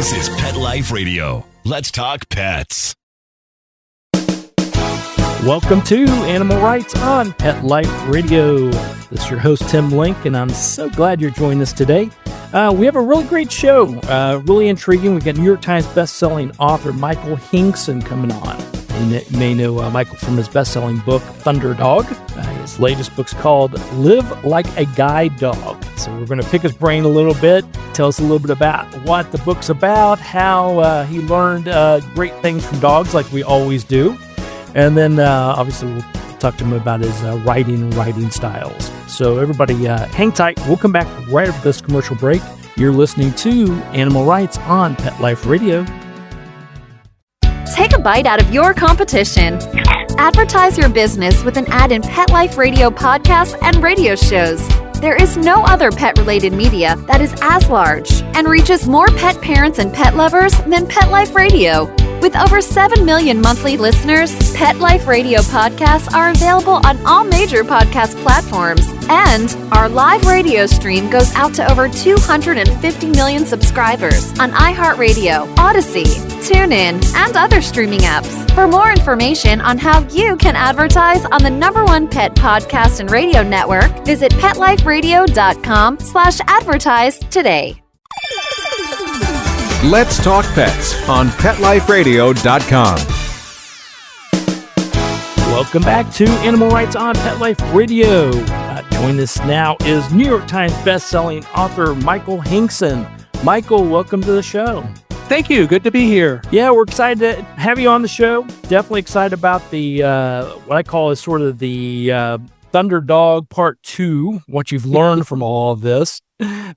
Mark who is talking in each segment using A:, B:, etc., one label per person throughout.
A: This is Pet Life Radio. Let's talk pets.
B: Welcome to Animal Rights on Pet Life Radio. This is your host, Tim Link, and I'm so glad you're joining us today. We have a really great show, really intriguing. We've got New York Times bestselling author Michael Hingson coming on. You may know Michael from his bestselling book, Thunder Dog. His latest book's called Live Like a Guide Dog. So we're going to pick his brain a little bit, tell us a little bit about what the book's about, how he learned great things from dogs like we always do. And then obviously we'll talk to him about his writing styles. So everybody hang tight. We'll come back right after this commercial break. You're listening to Animal Rights on Pet Life Radio.
C: Take a bite out of your competition. Advertise your business with an ad in Pet Life Radio podcasts and radio shows. There is no other pet-related media that is as large and reaches more pet parents and pet lovers than Pet Life Radio. With over 7 million monthly listeners, Pet Life Radio podcasts are available on all major podcast platforms. And our live radio stream goes out to over 250 million subscribers on iHeartRadio, Odyssey, TuneIn, and other streaming apps. For more information on how you can advertise on the #1 pet podcast and radio network, visit PetLifeRadio.com/advertise today.
D: Let's Talk Pets on PetLifeRadio.com.
B: Welcome back to Animal Rights on Pet Life Radio. Joining us now is New York Times bestselling author Michael Hingson. Michael, welcome to the show.
E: Thank you. Good to be here.
B: Yeah, we're excited to have you on the show. Definitely excited about the what I call is sort of the Thunder Dog Part 2, what you've learned from all of this.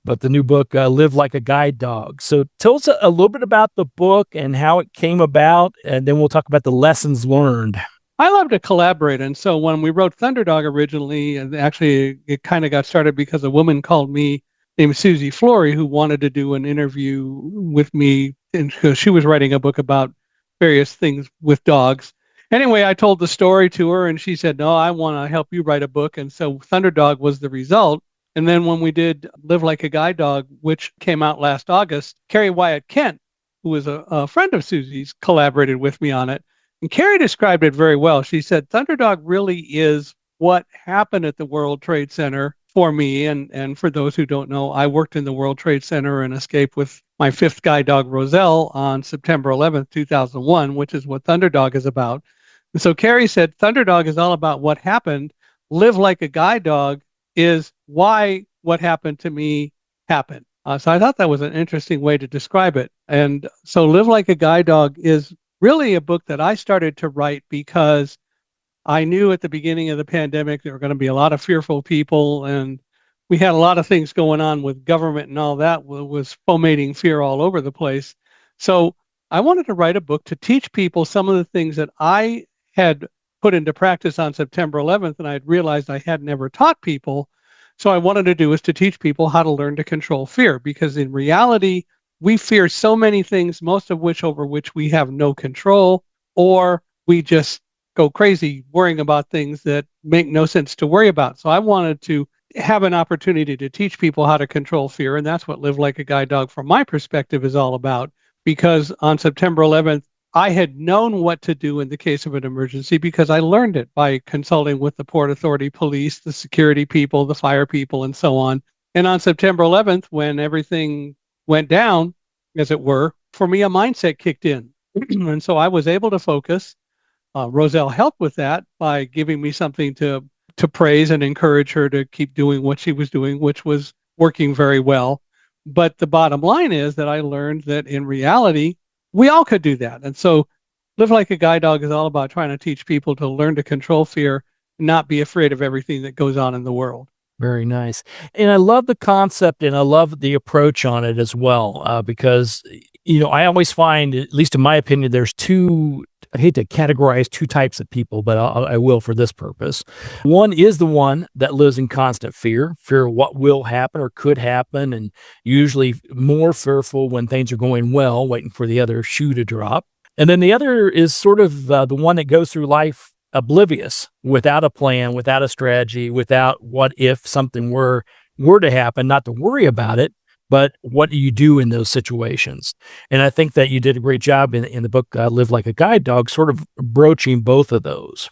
B: But the new book, Live Like a Guide Dog. So tell us a little bit about the book and how it came about, and then we'll talk about the lessons learned.
E: I love to collaborate. And so when we wrote Thunder Dog originally, and actually it kind of got started because a woman called me named Susie Flory who wanted to do an interview with me, and she was writing a book about various things with dogs. Anyway, I told the story to her and she said, no, I want to help you write a book. And so Thunder Dog was the result. And then when we did Live Like a Guide Dog, which came out last August, Carrie Wyatt Kent, who was a friend of Susie's, collaborated with me on it. And Carrie described it very well. She said, Thunder Dog really is what happened at the World Trade Center for me. And for those who don't know, I worked in the World Trade Center and escaped with my 5th guide dog, Roselle, on September 11th, 2001, which is what Thunder Dog is about. And so Carrie said, Thunder Dog is all about what happened. Live Like a Guide Dog is why what happened to me happened. So I thought that was an interesting way to describe it. And so Live Like a Guide Dog is really a book that I started to write because I knew at the beginning of the pandemic there were going to be a lot of fearful people, and we had a lot of things going on with government and all that was fomenting fear all over the place. So I wanted to write a book to teach people some of the things that I had put into practice on September 11th, and I had realized I had never taught people. So I wanted to do is to teach people how to learn to control fear, because in reality, we fear so many things, most of which over which we have no control, or we just go crazy worrying about things that make no sense to worry about. So I wanted to have an opportunity to teach people how to control fear, and that's what Live Like a Guide Dog from my perspective is all about, because on September 11th, I had known what to do in the case of an emergency because I learned it by consulting with the Port Authority police, the security people, the fire people, and so on. And on September 11th, when everything went down, as it were, for me, a mindset kicked in. And so I was able to focus. Roselle helped with that by giving me something to praise and encourage her to keep doing what she was doing, which was working very well. But the bottom line is that I learned that in reality, we all could do that. And so Live Like a Guide Dog is all about trying to teach people to learn to control fear, not be afraid of everything that goes on in the world.
B: Very nice. And I love the concept and I love the approach on it as well, because, I always find, at least in my opinion, there's I hate to categorize two types of people, but I will for this purpose. One is the one that lives in constant fear of what will happen or could happen, and usually more fearful when things are going well, waiting for the other shoe to drop. And then the other is sort of the one that goes through life oblivious, without a plan, without a strategy, without what if something were to happen, not to worry about it, but what do you do in those situations? And I think that you did a great job in the book, Live Like a Guide Dog, sort of broaching both of those.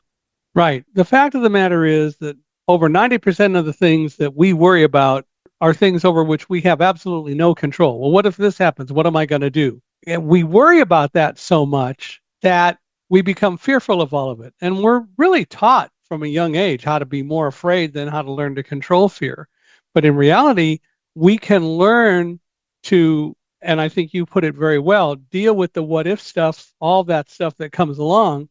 E: Right. The fact of the matter is that over 90% of the things that we worry about are things over which we have absolutely no control. Well, what if this happens? What am I going to do? And we worry about that so much that we become fearful of all of it. And we're really taught from a young age how to be more afraid than how to learn to control fear. But in reality, we can learn to, and I think you put it very well, deal with the what if stuff, all that stuff that comes along.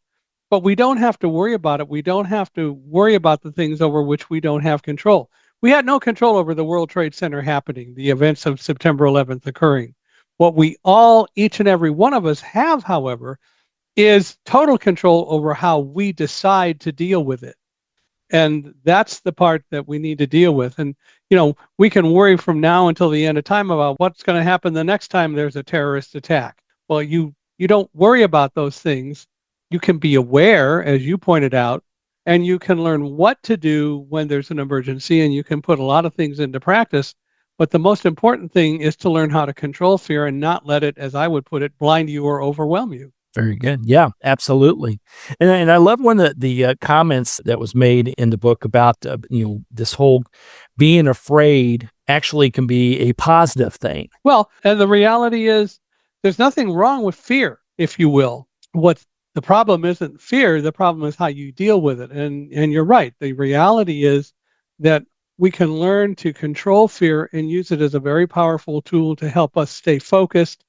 E: But we don't have to worry about it. We don't have to worry about the things over which we don't have control. We had no control over the World Trade Center happening, the events of September 11th occurring. What we all, each and every one of us have, however, is total control over how we decide to deal with it. And that's the part that we need to deal with. And, we can worry from now until the end of time about what's going to happen the next time there's a terrorist attack. Well, you don't worry about those things. You can be aware, as you pointed out, and you can learn what to do when there's an emergency, and you can put a lot of things into practice. But the most important thing is to learn how to control fear and not let it, as I would put it, blind you or overwhelm you.
B: Very good. Yeah, absolutely. And I love one of the comments that was made in the book about, this whole being afraid actually can be a positive thing.
E: Well, and the reality is there's nothing wrong with fear, if you will. What the problem isn't fear, the problem is how you deal with it. And you're right. The reality is that we can learn to control fear and use it as a very powerful tool to help us stay focused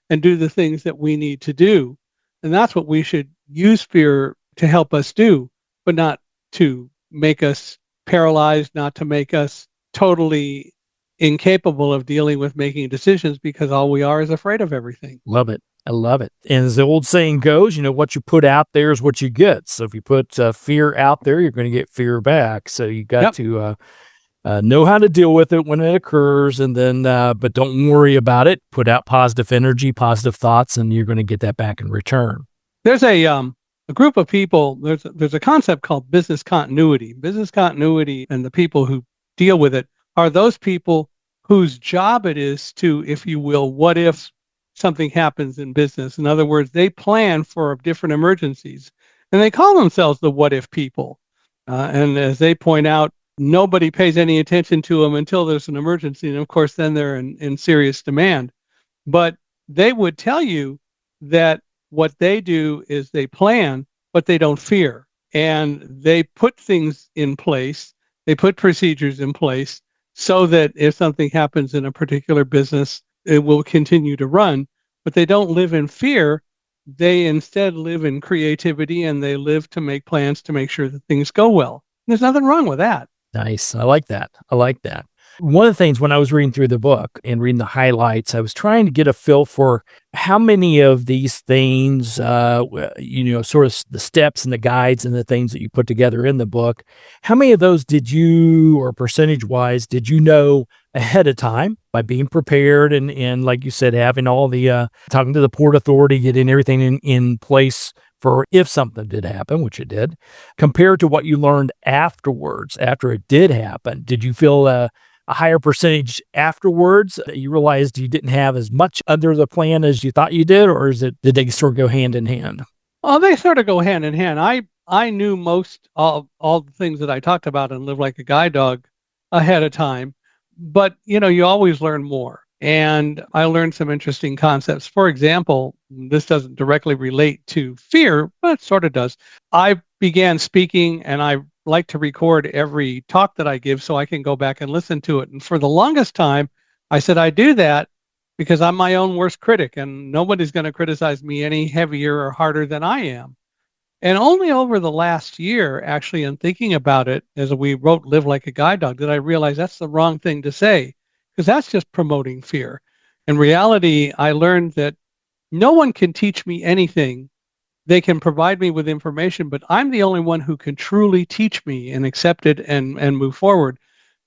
E: and do the things that we need to do. And that's what we should use fear to help us do, but not to make us paralyzed, not to make us totally incapable of dealing with making decisions, because all we are is afraid of everything.
B: Love it. I love it. And as the old saying goes, what you put out there is what you get. So if you put fear out there, you're going to get fear back. So you got to know how to deal with it when it occurs, and then, but don't worry about it. Put out positive energy, positive thoughts, and you're going to get that back in return.
E: There's a group of people. There's a concept called business continuity. Business continuity, and the people who deal with it are those people whose job it is to, if you will, what if something happens in business. In other words, they plan for different emergencies, and they call themselves the what if people. And as they point out, nobody pays any attention to them until there's an emergency. And of course, then they're in serious demand. But they would tell you that what they do is they plan, but they don't fear. And they put things in place, they put procedures in place so that if something happens in a particular business, it will continue to run. But they don't live in fear. They instead live in creativity, and they live to make plans to make sure that things go well. There's nothing wrong with that.
B: Nice. I like that. One of the things when I was reading through the book and reading the highlights, I was trying to get a feel for how many of these things, sort of the steps and the guides and the things that you put together in the book, how many of those did you, or percentage-wise, did you know ahead of time by being prepared and like you said, having all the, talking to the Port Authority, getting everything in place for if something did happen, which it did, compared to what you learned afterwards, after it did happen? Did you feel a higher percentage afterwards? You realized you didn't have as much under the plan as you thought you did, or did they sort of go hand in hand?
E: Oh, they sort of go hand in hand. I knew most all the things that I talked about and Live Like a Guide Dog ahead of time, but you always learn more. And I learned some interesting concepts. For example, this doesn't directly relate to fear, but it sort of does. I began speaking, and I like to record every talk that I give so I can go back and listen to it. And for the longest time, I said I do that because I'm my own worst critic, and nobody's going to criticize me any heavier or harder than I am. And only over the last year, actually, in thinking about it, as we wrote Live Like a Guide Dog, did I realize that's the wrong thing to say, because that's just promoting fear. In reality, I learned that no one can teach me anything. They can provide me with information, but I'm the only one who can truly teach me and accept it and move forward.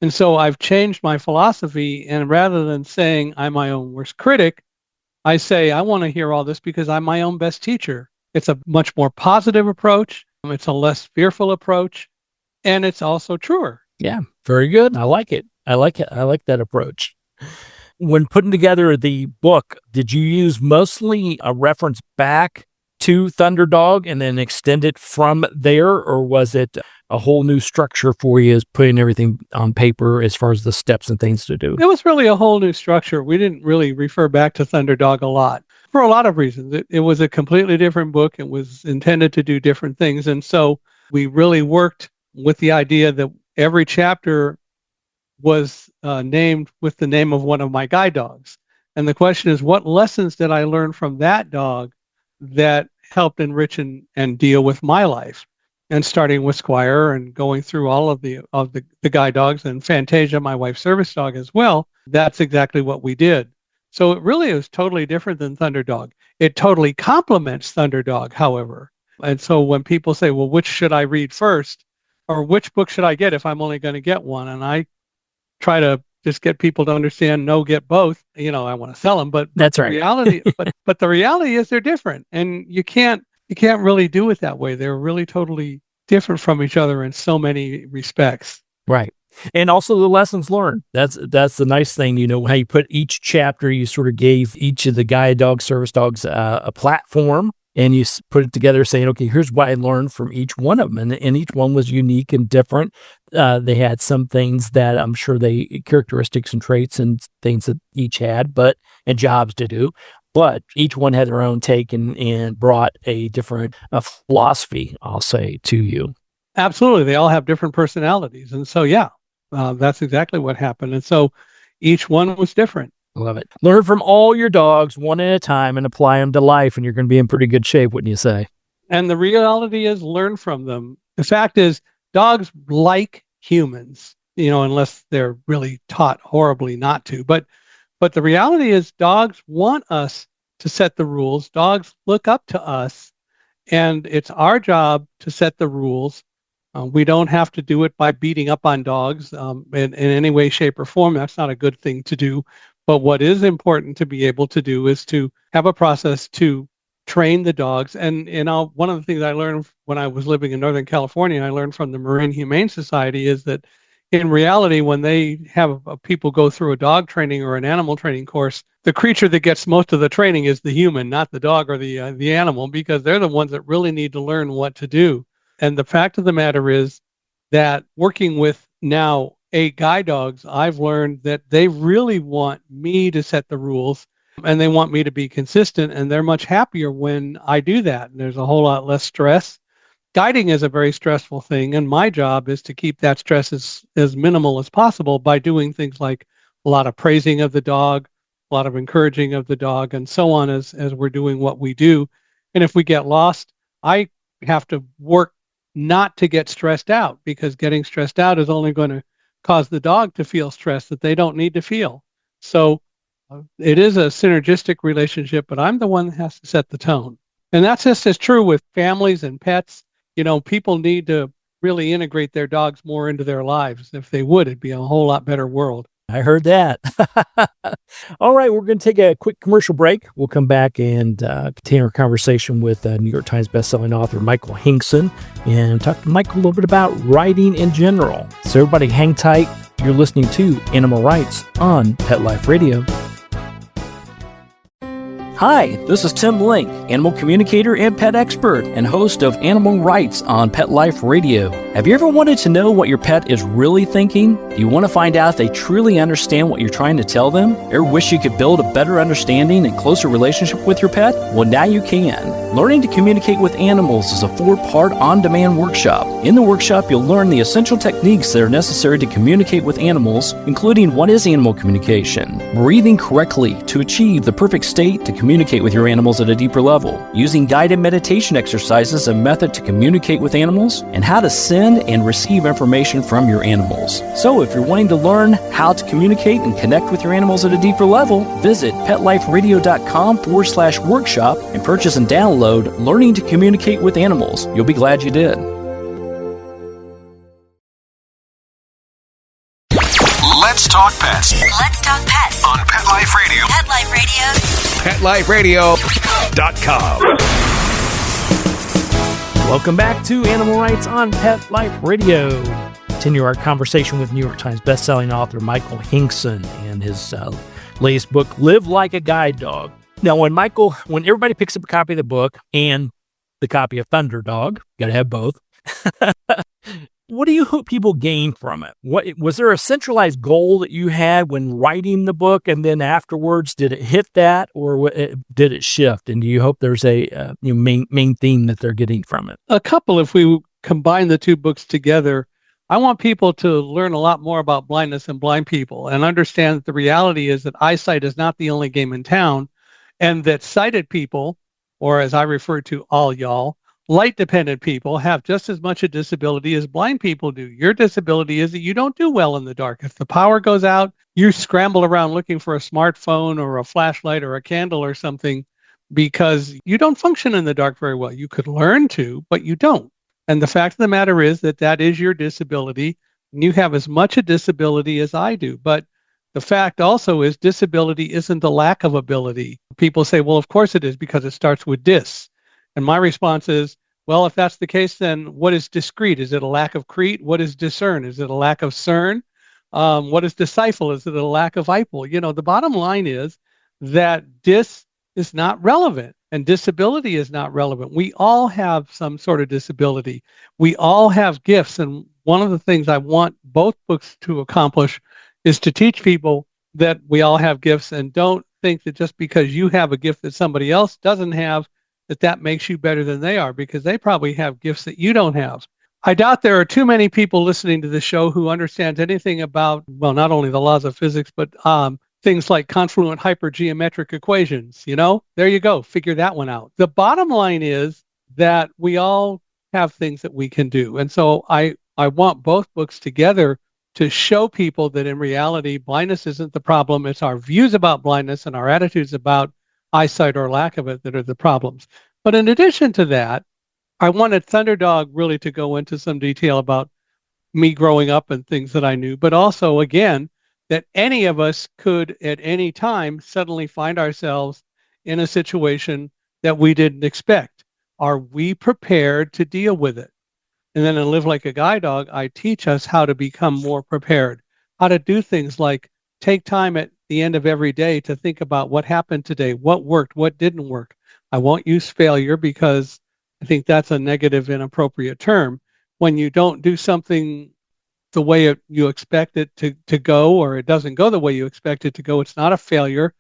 E: And so I've changed my philosophy, and rather than saying I'm my own worst critic, I say I want to hear all this because I'm my own best teacher. It's a much more positive approach. It's a less fearful approach, and it's also truer.
B: Yeah, very good. I like it. I like that approach. When putting together the book, did you use mostly a reference back to Thunderdog and then extend it from there, or was it a whole new structure for you as putting everything on paper as far as the steps and things to do?
E: It was really a whole new structure. We didn't really refer back to Thunderdog a lot for a lot of reasons. It was a completely different book. It was intended to do different things. And so we really worked with the idea that every chapter was named with the name of one of my guide dogs. And the question is, what lessons did I learn from that dog that helped enrich and deal with my life? And starting with Squire and going through all of the guide dogs, and Fantasia, my wife's service dog as well, that's exactly what we did. So it really is totally different than Thunderdog. It totally complements Thunderdog, however. And so when people say, well, which should I read first? Or which book should I get if I'm only going to get one? And I try to just get people to understand, no, get both. You know, I want to sell them, but
B: That's right.
E: Reality, but the reality is they're different, and you can't really do it that way. They're really totally different from each other in so many respects.
B: Right. And also the lessons learned. That's the nice thing, you know, how you put each chapter, you sort of gave each of the guide dogs, service dogs, a platform, and you put it together saying, okay, here's what I learned from each one of them. And each one was unique and different. They had some things that I'm sure characteristics and traits and things that each had, and jobs to do. But each one had their own take and brought a different philosophy, I'll say, to you.
E: Absolutely. They all have different personalities. And so, that's exactly what happened. And so each one was different.
B: I love it. Learn from all your dogs one at a time and apply them to life, and you're going to be in pretty good shape, wouldn't you say?
E: And the reality is, learn from them. The fact is, dogs like humans, you know, unless they're really taught horribly not to. But the reality is, dogs want us to set the rules. Dogs look up to us, and it's our job to set the rules. We don't have to do it by beating up on dogs in any way, shape, or form. That's not a good thing to do. But what is important to be able to do is to have a process to train the dogs. And one of the things I learned when I was living in Northern California, and I learned from the Marine Humane Society, is that in reality, when they have people go through a dog training or an animal training course, the creature that gets most of the training is the human, not the dog or the animal, because they're the ones that really need to learn what to do. And the fact of the matter is that working with now 8 guide dogs, I've learned that they really want me to set the rules, and they want me to be consistent, and they're much happier when I do that. And there's a whole lot less stress. Guiding is a very stressful thing, and my job is to keep that stress as minimal as possible by doing things like a lot of praising of the dog, a lot of encouraging of the dog, and so on as we're doing what we do. And if we get lost, I have to work not to get stressed out, because getting stressed out is only going to cause the dog to feel stress that they don't need to feel. So it is a synergistic relationship, but I'm the one that has to set the tone. And that's just as true with families and pets. You know, people need to really integrate their dogs more into their lives. If they would, it'd be a whole lot better world.
B: I heard that. All right, we're going to take a quick commercial break. We'll come back and continue our conversation with New York Times bestselling author Michael Hingson and talk to Michael a little bit about writing in general. So everybody hang tight. You're listening to Animal Rights on Pet Life Radio. Hi, this is Tim Link, animal communicator and pet expert and host of Animal Rights on Pet Life Radio. Have you ever wanted to know what your pet is really thinking? Do you want to find out if they truly understand what you're trying to tell them? Or wish you could build a better understanding and closer relationship with your pet? Well, now you can. Learning to Communicate with Animals is a 4-part on-demand workshop. In the workshop, you'll learn the essential techniques that are necessary to communicate with animals, including what is animal communication, breathing correctly to achieve the perfect state to communicate with your animals at a deeper level, using guided meditation exercises, a method to communicate with animals, and how to send and receive information from your animals. So if you're wanting to learn how to communicate and connect with your animals at a deeper level, visit petliferadio.com/workshop and purchase and download Learning to Communicate with Animals. You'll be glad you did.
A: Let's talk pets
F: Let's talk pets
A: on Pet Life Radio.
F: Pet Life Radio.
A: PetLifeRadio.com.
B: Welcome back to Animal Rights on Pet Life Radio. Continue our conversation with New York Times bestselling author Michael Hingson and his latest book, Live Like a Guide Dog. Now, when everybody picks up a copy of the book and the copy of Thunder Dog, got to have both. What do you hope people gain from it? What was there a centralized goal that you had when writing the book, and then afterwards, did it hit that, or did it shift? And do you hope there's a main theme that they're getting from it?
E: A couple, if we combine the two books together. I want people to learn a lot more about blindness and blind people and understand that the reality is that eyesight is not the only game in town, and that sighted people, or as I refer to all y'all, light-dependent people have just as much a disability as blind people do. Your disability is that you don't do well in the dark. If the power goes out, you scramble around looking for a smartphone or a flashlight or a candle or something because you don't function in the dark very well. You could learn to, but you don't. And the fact of the matter is that that is your disability. And you have as much a disability as I do. But the fact also is disability isn't a lack of ability. People say, well, of course it is because it starts with dis. And my response is, well, if that's the case, then what is discrete? Is it a lack of crete? What is discern? Is it a lack of cern? What is disciple? Is it a lack of ipal? The bottom line is that dis is not relevant and disability is not relevant. We all have some sort of disability. We all have gifts. And one of the things I want both books to accomplish is to teach people that we all have gifts, and don't think that just because you have a gift that somebody else doesn't have, that makes you better than they are, because they probably have gifts that you don't have. I doubt there are too many people listening to the show who understand anything about, well, not only the laws of physics, but things like confluent hypergeometric equations. There you go. Figure that one out. The bottom line is that we all have things that we can do. And so I want both books together to show people that in reality, blindness isn't the problem. It's our views about blindness and our attitudes about eyesight or lack of it that are the problems. But in addition to that, I wanted Thunderdog really to go into some detail about me growing up and things that I knew, but also, again, that any of us could at any time suddenly find ourselves in a situation that we didn't expect. Are we prepared to deal with it? And then in Live Like a Guide Dog, I teach us how to become more prepared, how to do things like take time at the end of every day to think about what happened today, what worked, what didn't work. I won't use failure because I think that's a negative, inappropriate term. When you don't do something the way you expect it to go, or it doesn't go the way you expect it to go, it's not a failure.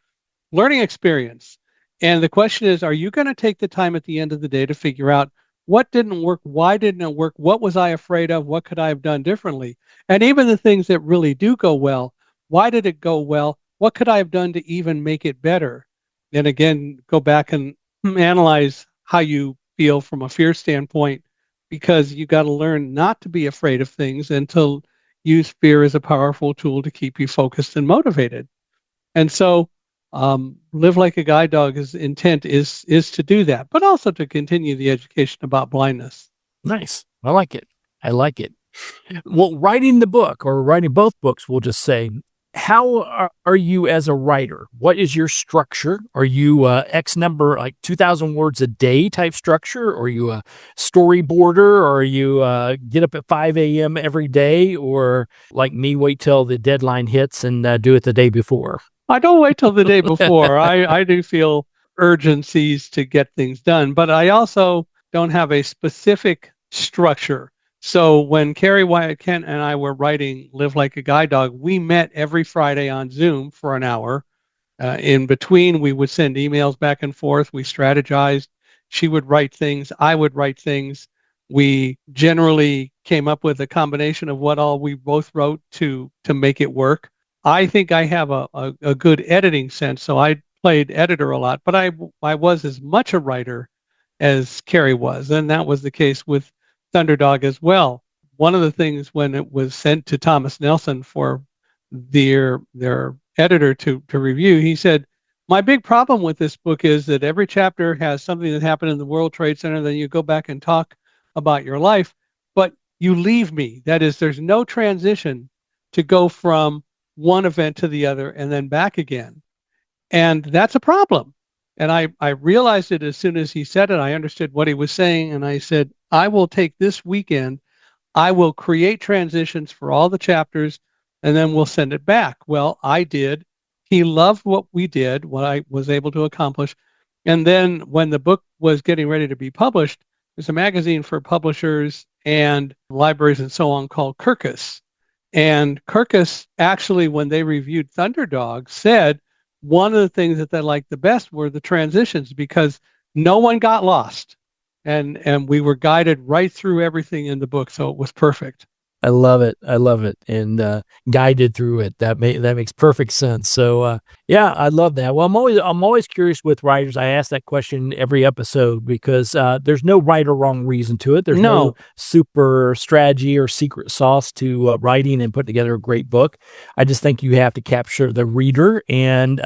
E: Learning experience. And the question is, are you going to take the time at the end of the day to figure out what didn't work? Why didn't it work? What was I afraid of? What could I have done differently? And even the things that really do go well, why did it go well? What could I have done to even make it better? And again, go back and analyze how you feel from a fear standpoint, because you got to learn not to be afraid of things and to use fear as a powerful tool to keep you focused and motivated. And so Live Like a Guide Dog's intent is to do that, but also to continue the education about blindness.
B: Nice. I like it. Well, writing the book, or writing both books, we'll just say, how are you as a writer? What is your structure? Are you X number, like 2,000 words a day type structure? Or are you a storyboarder? Or are you get up at 5 a.m. every day? Or like me, wait till the deadline hits and do it the day before?
E: I don't wait till the day before. I do feel urgencies to get things done, but I also don't have a specific structure. So when Carrie Wyatt Kent and I were writing Live Like a Guide Dog, we met every Friday on Zoom for an hour. In between, we would send emails back and forth. We strategized. She would write things. I would write things. We generally came up with a combination of what all we both wrote to make it work. I think I have a good editing sense, so I played editor a lot, but I was as much a writer as Carrie was, and that was the case with Thunderdog as well. One of the things when it was sent to Thomas Nelson for their editor to review, he said, my big problem with this book is that every chapter has something that happened in the World Trade Center, then you go back and talk about your life, but you leave me. That is, there's no transition to go from one event to the other and then back again. And that's a problem. And I realized it as soon as he said it. I understood what he was saying. And I said, I will take this weekend. I will create transitions for all the chapters, and then we'll send it back. Well, I did. he loved what we did, what I was able to accomplish. And then when the book was getting ready to be published, there's a magazine for publishers and libraries and so on called Kirkus. And Kirkus actually, when they reviewed Thunderdog, said one of the things that they liked the best were the transitions because no one got lost. And we were guided right through everything in the book. So it was perfect.
B: I love it. I love it. And guided through it. That makes perfect sense. So yeah, I love that. Well, I'm always curious with writers. I ask that question every episode because there's no right or wrong reason to it. There's no super strategy or secret sauce to writing and putting together a great book. I just think you have to capture the reader and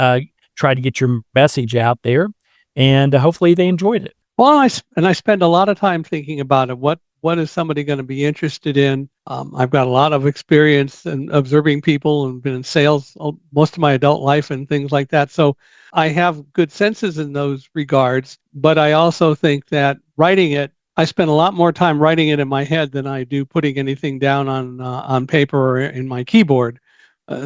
B: try to get your message out there, and hopefully they enjoyed it.
E: Well, I spend a lot of time thinking about it. What is somebody going to be interested in? I've got a lot of experience in observing people and been in sales most of my adult life and things like that. So I have good senses in those regards. But I also think that writing it, I spend a lot more time writing it in my head than I do putting anything down on paper or in my keyboard.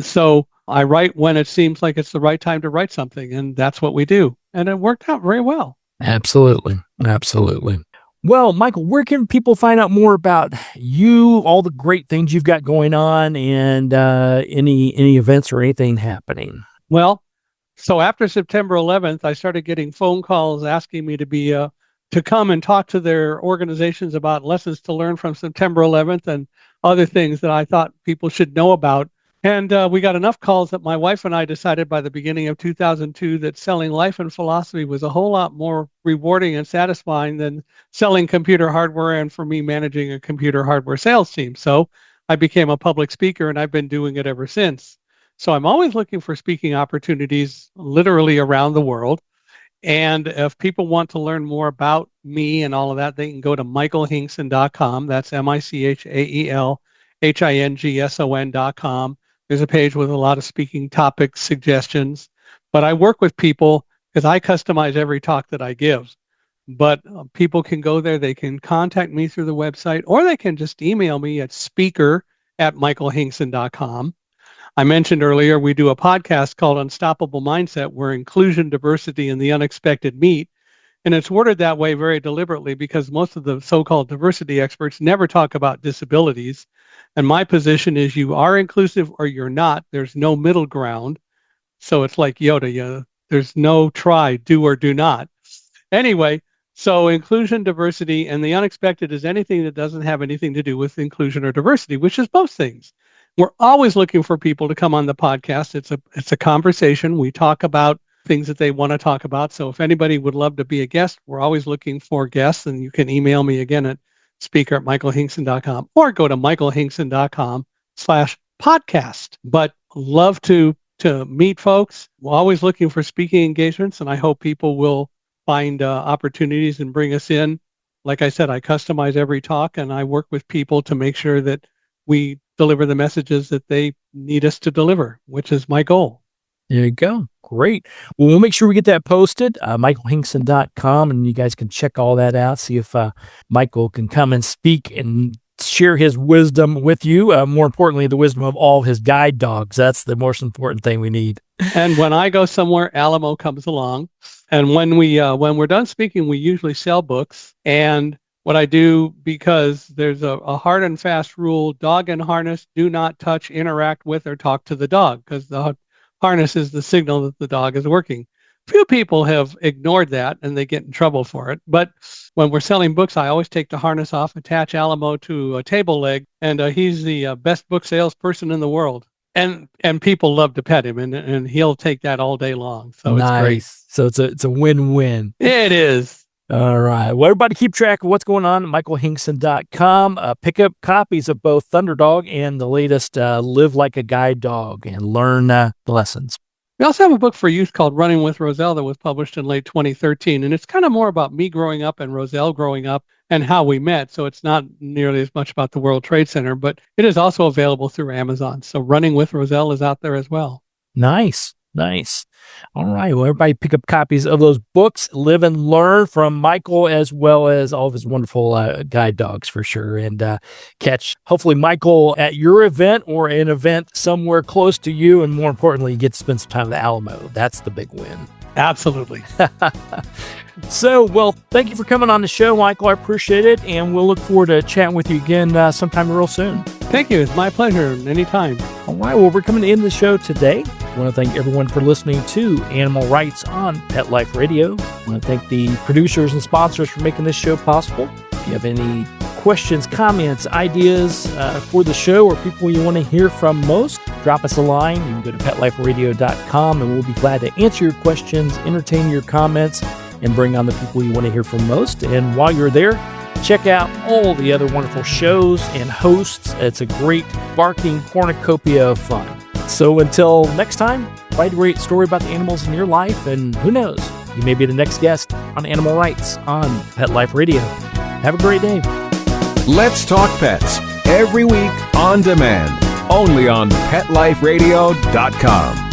E: So I write when it seems like it's the right time to write something, and that's what we do. And it worked out very well.
B: Absolutely. Absolutely. Well, Michael, where can people find out more about you, all the great things you've got going on, and any events or anything happening?
E: Well, so after September 11th, I started getting phone calls asking me to come and talk to their organizations about lessons to learn from September 11th and other things that I thought people should know about. And we got enough calls that my wife and I decided by the beginning of 2002 that selling life and philosophy was a whole lot more rewarding and satisfying than selling computer hardware and for me managing a computer hardware sales team. So I became a public speaker and I've been doing it ever since. So I'm always looking for speaking opportunities literally around the world. And if people want to learn more about me and all of that, they can go to michaelhingson.com. That's michaelhingson.com. There's a page with a lot of speaking topic suggestions. But I work with people because I customize every talk that I give. But people can go there. They can contact me through the website, or they can just email me at speaker@michaelhingson.com. I mentioned earlier, we do a podcast called Unstoppable Mindset, where inclusion, diversity, and the unexpected meet. And it's worded that way very deliberately because most of the so-called diversity experts never talk about disabilities. And my position is you are inclusive or you're not. There's no middle ground. So it's like Yoda, there's no try, do or do not. Anyway, so inclusion, diversity, and the unexpected is anything that doesn't have anything to do with inclusion or diversity, which is most things. We're always looking for people to come on the podcast. It's a conversation. We talk about things that they want to talk about. So if anybody would love to be a guest, we're always looking for guests, and you can email me again at speaker@michaelhingson.com or go to michaelhingson.com/podcast. But love to meet folks. We're always looking for speaking engagements, and I hope people will find opportunities and bring us in. Like I said, I customize every talk, and I work with people to make sure that we deliver the messages that they need us to deliver, which is my goal.
B: There you go. Great. Well, we'll make sure we get that posted, michaelhingson.com, and you guys can check all that out, see if Michael can come and speak and share his wisdom with you. More importantly, the wisdom of all his guide dogs. That's the most important thing we need.
E: And when I go somewhere, Alamo comes along. And when we're done speaking, we usually sell books. And what I do, because there's a hard and fast rule, dog and harness, do not touch, interact with, or talk to the dog, because the harness is the signal that the dog is working. Few people have ignored that and they get in trouble for it. But when we're selling books, I always take the harness off, attach Alamo to a table leg, and he's the best book salesperson in the world. And people love to pet him, and he'll take that all day long. So
B: nice.
E: It's great.
B: So it's a win-win.
E: It is.
B: All right. Well, everybody keep track of what's going on at michaelhingson.com. Pick up copies of both Thunderdog and the latest Live Like a Guide Dog and learn the lessons.
E: We also have a book for youth called Running with Roselle that was published in late 2013. And it's kind of more about me growing up and Roselle growing up and how we met. So it's not nearly as much about the World Trade Center, but it is also available through Amazon. So Running with Roselle is out there as well.
B: Nice. Nice. All right. Well, everybody pick up copies of those books, Live and Learn from Michael, as well as all of his wonderful guide dogs for sure. And catch, hopefully, Michael at your event or an event somewhere close to you. And more importantly, you get to spend some time at the Alamo. That's the big win.
E: Absolutely.
B: So, well, thank you for coming on the show, Michael. I appreciate it. And we'll look forward to chatting with you again sometime real soon.
E: Thank you. It's my pleasure. Anytime.
B: All right. Well, we're coming to end the show today. I want to thank everyone for listening to Animal Rights on Pet Life Radio. I want to thank the producers and sponsors for making this show possible. If you have any questions, comments, ideas for the show or people you want to hear from most, drop us a line. You can go to PetLifeRadio.com and we'll be glad to answer your questions, entertain your comments, and bring on the people you want to hear from most. And while you're there, check out all the other wonderful shows and hosts. It's a great barking cornucopia of fun. So until next time, write a great story about the animals in your life, and who knows, you may be the next guest on Animal Rights on Pet Life Radio. Have a great day.
D: Let's Talk Pets, every week on demand, only on PetLifeRadio.com.